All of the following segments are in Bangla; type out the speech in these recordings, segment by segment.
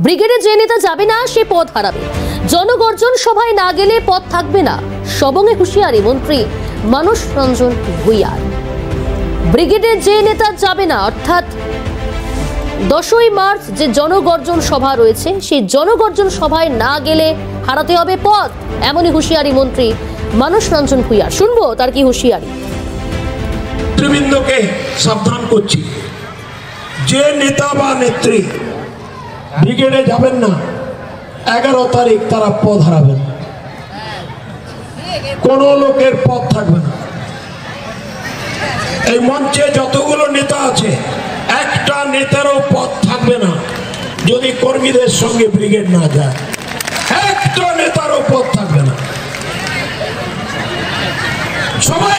ব্রিগেডে যে নেতা যাবে না সে পদ হারাবে, জনগর্জন সভায় না গেলে পদ থাকবে না, সবঙ্গে হুঁশিয়ারি মন্ত্রী মানস রঞ্জন ভূঁইয়ার। ব্রিগেডে যে নেতা যাবে না অর্থাৎ 10ই মার্চ যে জনগর্জন সভা রয়েছে সেই জনগর্জন সভায় না গেলে হারাতে হবে পদ, এমনই হুঁশিয়ারি মন্ত্রী মানস রঞ্জন ভূঁইয়ার। শুনবো তার কি হুঁশিয়ারি। নেতৃবৃন্দকে সাবধান করছি, যে নেতা বা নেত্রী ব্রিগেডে যাবেন না 11 তারিখ তারা পদ হারাবেন, কোন লোকের পদ থাকবে না। এই মঞ্চে যতগুলো নেতা আছে একটা নেতারও পদ থাকবে না যদি কর্মীদের সঙ্গে ব্রিগেড না যায়, একটা নেতারও পদ থাকবে না। সবাই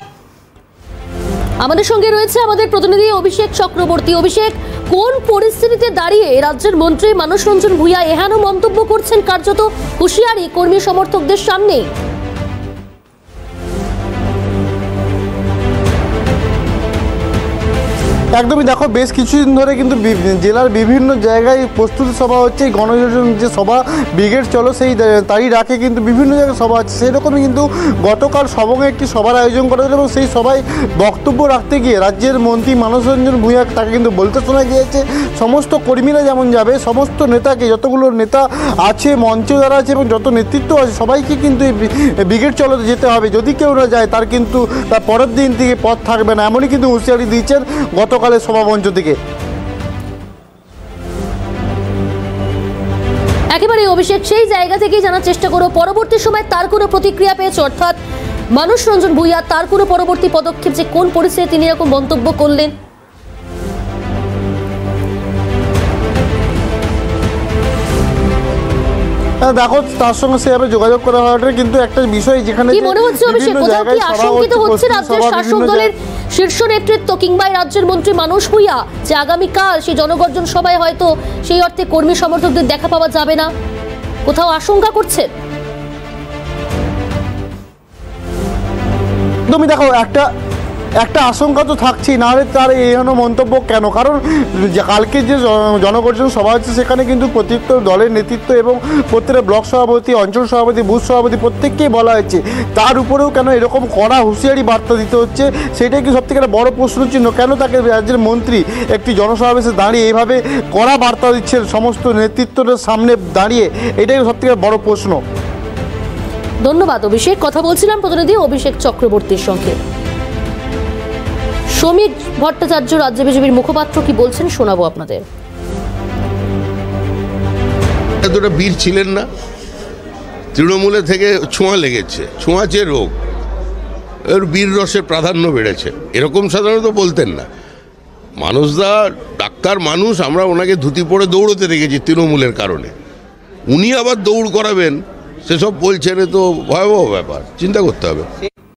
আমাদের সঙ্গে রয়েছে আমাদের প্রতিনিধি অভিষেক চক্রবর্তী। অভিষেক, কোন পরিস্থিতিতে দাঁড়িয়ে রাজ্যের মন্ত্রী মানস রঞ্জন ভূঁইয়া এহেন মন্তব্য করছেন, কার্যত হুঁশিয়ারি কর্মী সমর্থকদের সামনেই? একদমই দেখো, বেশ কিছুদিন ধরে কিন্তু জেলার বিভিন্ন জায়গায় প্রস্তুতি সভা হচ্ছে। এই গণযোজন যে সভা ব্রিগেড চলো সেই তারই ডাকে কিন্তু বিভিন্ন জায়গায় সভা হচ্ছে। সেরকমই কিন্তু গতকাল সবঙ্গে একটি সভার আয়োজন করা হয়েছিল এবং সেই সভায় বক্তব্য রাখতে গিয়ে রাজ্যের মন্ত্রী মানস রঞ্জন ভূঁইয়া তাকে কিন্তু বলতে শোনা গিয়েছে সমস্ত কর্মীরা যেমন যাবে, সমস্ত নেতাকে, যতগুলো নেতা আছে মঞ্চে যারা আছে এবং যত নেতৃত্ব আছে সবাইকে কিন্তু এই ব্রিগেড চলোতে যেতে হবে। যদি কেউ না যায় তার কিন্তু তার পরের দিন থেকে পথ থাকবে না, এমনই কিন্তু হুঁশিয়ারি দিয়েছেন গতকালের সভামঞ্চ থেকে। একেবারে অভিষেক, সেই জায়গা থেকেই জানার চেষ্টা করো পরবর্তী সময় তার কোনো প্রতিক্রিয়া পেয়েছে, অর্থাৎ মানস রঞ্জন ভূঁইয়া তার কোনো পরবর্তী পদক্ষেপ, যে কোন পরিস্থিতিতে তিনি এরকম মন্তব্য করলেন? দেখো, তার সঙ্গে সেভাবে যোগাযোগ করা হওয়াটা কিন্তু একটা বিষয়, যেখানে কি মনে হচ্ছে অভিষেক, কোথাও কি আশঙ্কিত হচ্ছে রাজ্যের শাসক দলের শীর্ষ নেতৃত্ব কিংবা রাজ্যের মন্ত্রী মানস ভূঁইয়া যে আগামীকাল সেই জনগর্জন সভায় হয়তো সেই অর্থে কর্মী সমর্থকদের দেখা পাওয়া যাবে না, কোথাও আশঙ্কা করছেন? তুমি দেখো, একটা আশঙ্কা তো থাকছেই, নাহলে তার এহেন মন্তব্য কেন? কারণ কালকে যে জনগর্জন সভা হচ্ছে সেখানে কিন্তু প্রত্যেকটা দলের নেতৃত্ব এবং প্রত্যেকটা ব্লক সভাপতি, অঞ্চল সভাপতি, বুথ সভাপতি প্রত্যেককেই বলা হয়েছে। তার উপরেও কেন এরকম কড়া হুঁশিয়ারি বার্তা দিতে হচ্ছে, সেটাই কি সবথেকে একটা বড় প্রশ্ন চিহ্ন। কেন তাকে রাজ্যের মন্ত্রী একটি জনসমাবেশে দাঁড়িয়ে এইভাবে কড়া বার্তা দিচ্ছেন সমস্ত নেতৃত্বের সামনে দাঁড়িয়ে, এটাই সবথেকে বড় প্রশ্ন। ধন্যবাদ অভিষেক। কথা বলছিলাম প্রতিনিধি অভিষেক চক্রবর্তীর সঙ্গে। শ্রমিক ভট্টাচার্য রাজ্য বিজেপির মুখপাত্র কি বলছেন শোনাবো আপনাদের। এতটা বীর ছিলেন না, তৃণমূলে থেকে ছোঁয়া লেগেছে, ছোঁয়াচে রোগ, এর বীর রসের প্রাধান্য বেড়েছে, এরকম সাধারণত বলতেন না। মানুষদা ডাক্তার মানুষ, আমরা ওনাকে ধুতি পরে দৌড়তে দেখেছি তৃণমূলের কারণে। উনি আবার দৌড় করাবেন সেসব বলছেন, এ তো ভয়াবহ ব্যাপার, চিন্তা করতে হবে।